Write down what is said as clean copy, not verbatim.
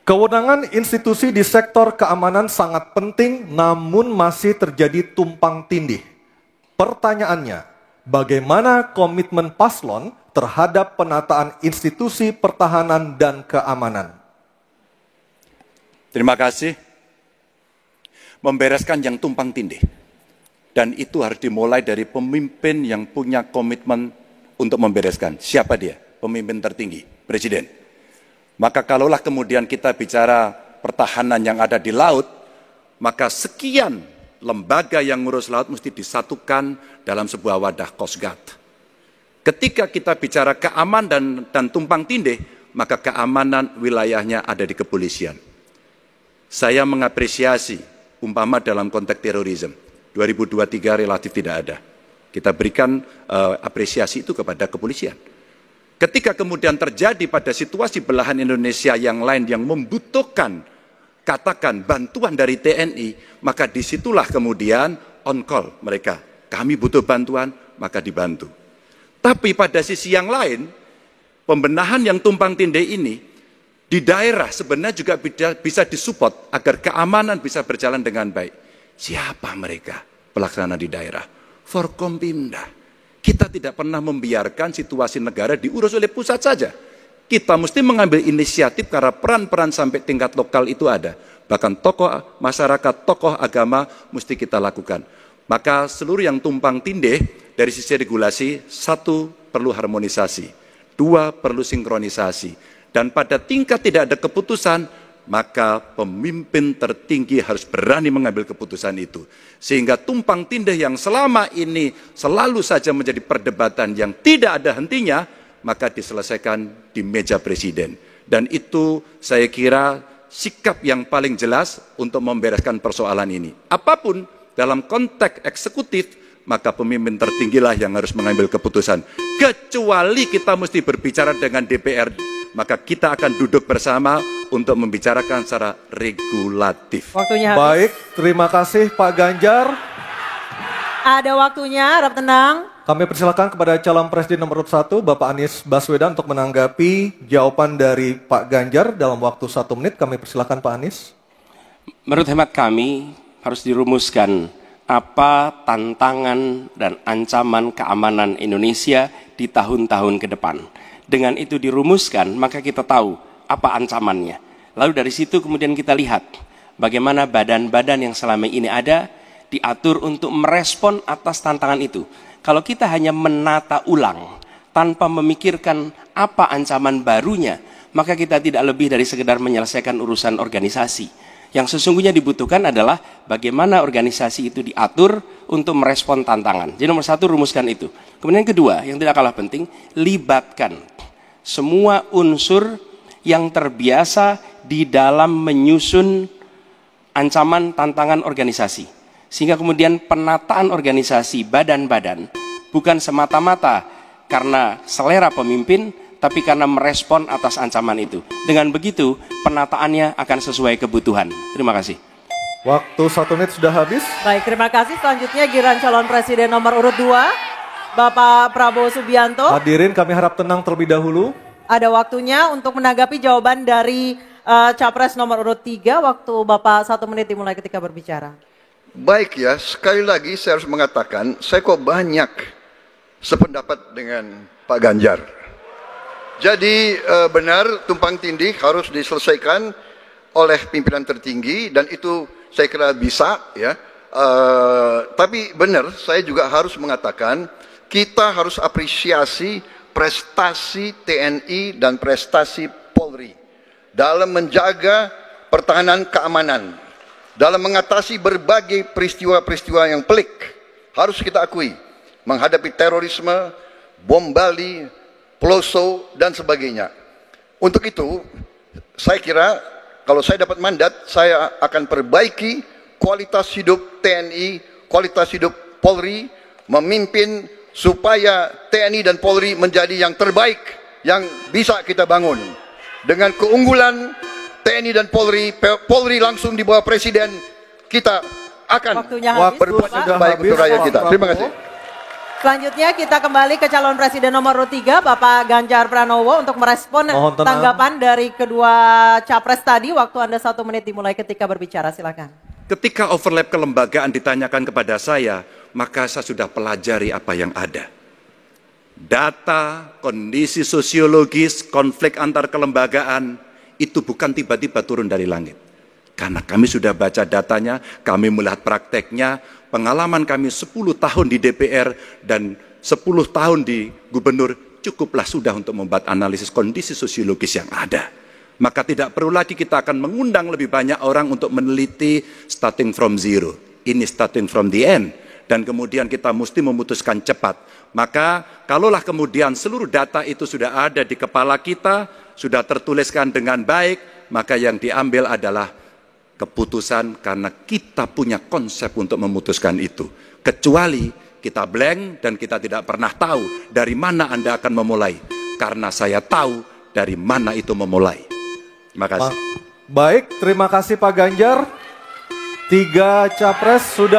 Kewenangan institusi di sektor keamanan sangat penting, namun masih terjadi tumpang tindih. Pertanyaannya, bagaimana komitmen paslon terhadap penataan institusi pertahanan dan keamanan? Terima kasih. Membereskan yang tumpang tindih. Dan itu harus dimulai dari pemimpin yang punya komitmen untuk membereskan. Siapa dia? Pemimpin tertinggi, Presiden. Maka kalaulah kemudian kita bicara pertahanan yang ada di laut, maka sekian lembaga yang ngurus laut mesti disatukan dalam sebuah wadah Coast Guard. Ketika kita bicara keamanan dan tumpang tindih, maka keamanan wilayahnya ada di kepolisian. Saya mengapresiasi umpama dalam konteks terorisme, 2023 relatif tidak ada. Kita berikan apresiasi itu kepada kepolisian. Ketika kemudian terjadi pada situasi belahan Indonesia yang lain yang membutuhkan, katakan, bantuan dari TNI, maka disitulah kemudian on call mereka. Kami butuh bantuan, maka dibantu. Tapi pada sisi yang lain, pembenahan yang tumpang tindih ini, di daerah sebenarnya juga bisa disupport agar keamanan bisa berjalan dengan baik. Siapa mereka pelaksana di daerah? Forkompimda. Kita tidak pernah membiarkan situasi negara diurus oleh pusat saja. Kita mesti mengambil inisiatif karena peran-peran sampai tingkat lokal itu ada. Bahkan tokoh masyarakat, tokoh agama mesti kita lakukan. Maka seluruh yang tumpang tindih dari sisi regulasi, satu, perlu harmonisasi. Dua, perlu sinkronisasi. Dan pada tingkat tidak ada keputusan, maka pemimpin tertinggi harus berani mengambil keputusan itu. Sehingga tumpang tindih yang selama ini selalu saja menjadi perdebatan yang tidak ada hentinya, maka diselesaikan di meja presiden. Dan itu saya kira sikap yang paling jelas untuk membereskan persoalan ini. Apapun dalam konteks eksekutif, maka pemimpin tertinggilah yang harus mengambil keputusan. Kecuali kita mesti berbicara dengan DPR, maka kita akan duduk bersama untuk membicarakan secara regulatif. Waktunya habis. Baik, terima kasih Pak Ganjar. Ada waktunya, harap tenang. Kami persilakan kepada calon presiden nomor urut 1, Bapak Anies Baswedan untuk menanggapi jawaban dari Pak Ganjar dalam waktu 1 menit. Kami persilakan Pak Anies. Menurut hemat kami harus dirumuskan apa tantangan dan ancaman keamanan Indonesia di tahun-tahun ke depan. Dengan itu dirumuskan, maka kita tahu apa ancamannya. Lalu dari situ kemudian kita lihat bagaimana badan-badan yang selama ini ada diatur untuk merespon atas tantangan itu. Kalau kita hanya menata ulang tanpa memikirkan apa ancaman barunya, maka kita tidak lebih dari sekedar menyelesaikan urusan organisasi. Yang sesungguhnya dibutuhkan adalah bagaimana organisasi itu diatur untuk merespon tantangan. Jadi nomor 1, rumuskan itu. Kemudian yang kedua, yang tidak kalah penting, libatkan semua unsur yang terbiasa di dalam menyusun ancaman tantangan organisasi. Sehingga kemudian penataan organisasi badan-badan bukan semata-mata karena selera pemimpin, tapi karena merespon atas ancaman itu. Dengan begitu, penataannya akan sesuai kebutuhan. Terima kasih. Waktu 1 menit sudah habis. Baik, terima kasih. Selanjutnya giliran calon presiden nomor urut 2, Bapak Prabowo Subianto. Hadirin kami harap tenang terlebih dahulu. Ada waktunya untuk menanggapi jawaban dari Capres nomor urut 3. Waktu Bapak 1 menit dimulai ketika berbicara. Baik ya, sekali lagi saya harus mengatakan, saya kok banyak sependapat dengan Pak Ganjar. Jadi benar tumpang tindih harus diselesaikan oleh pimpinan tertinggi dan itu saya kira bisa ya. Tapi benar saya juga harus mengatakan kita harus apresiasi prestasi TNI dan prestasi Polri dalam menjaga pertahanan keamanan, dalam mengatasi berbagai peristiwa-peristiwa yang pelik. Harus kita akui, menghadapi terorisme, bom Bali, Peloso, dan sebagainya. Untuk itu, saya kira kalau saya dapat mandat, saya akan perbaiki kualitas hidup TNI, kualitas hidup Polri, memimpin supaya TNI dan Polri menjadi yang terbaik yang bisa kita bangun. Dengan keunggulan TNI dan Polri, Polri langsung di bawah Presiden, kita akan berbuat yang terbaik untuk rakyat kita. Terima kasih. Selanjutnya kita kembali ke calon presiden nomor urut 3, Bapak Ganjar Pranowo untuk merespon tanggapan dari kedua capres tadi. Waktu Anda 1 menit dimulai ketika berbicara, silakan. Ketika overlap kelembagaan ditanyakan kepada saya, maka saya sudah pelajari apa yang ada. Data, kondisi sosiologis, konflik antar kelembagaan, itu bukan tiba-tiba turun dari langit. Karena kami sudah baca datanya, kami melihat prakteknya, pengalaman kami 10 tahun di DPR dan 10 tahun di gubernur, cukuplah sudah untuk membuat analisis kondisi sosiologis yang ada. Maka tidak perlu lagi kita akan mengundang lebih banyak orang untuk meneliti starting from zero. Ini starting from the end. Dan kemudian kita mesti memutuskan cepat. Maka kalaulah kemudian seluruh data itu sudah ada di kepala kita, sudah tertuliskan dengan baik, maka yang diambil adalah keputusan karena kita punya konsep untuk memutuskan itu. Kecuali kita blank dan kita tidak pernah tahu dari mana Anda akan memulai. Karena saya tahu dari mana itu memulai. Terima kasih. Baik, terima kasih Pak Ganjar. 3 capres sudah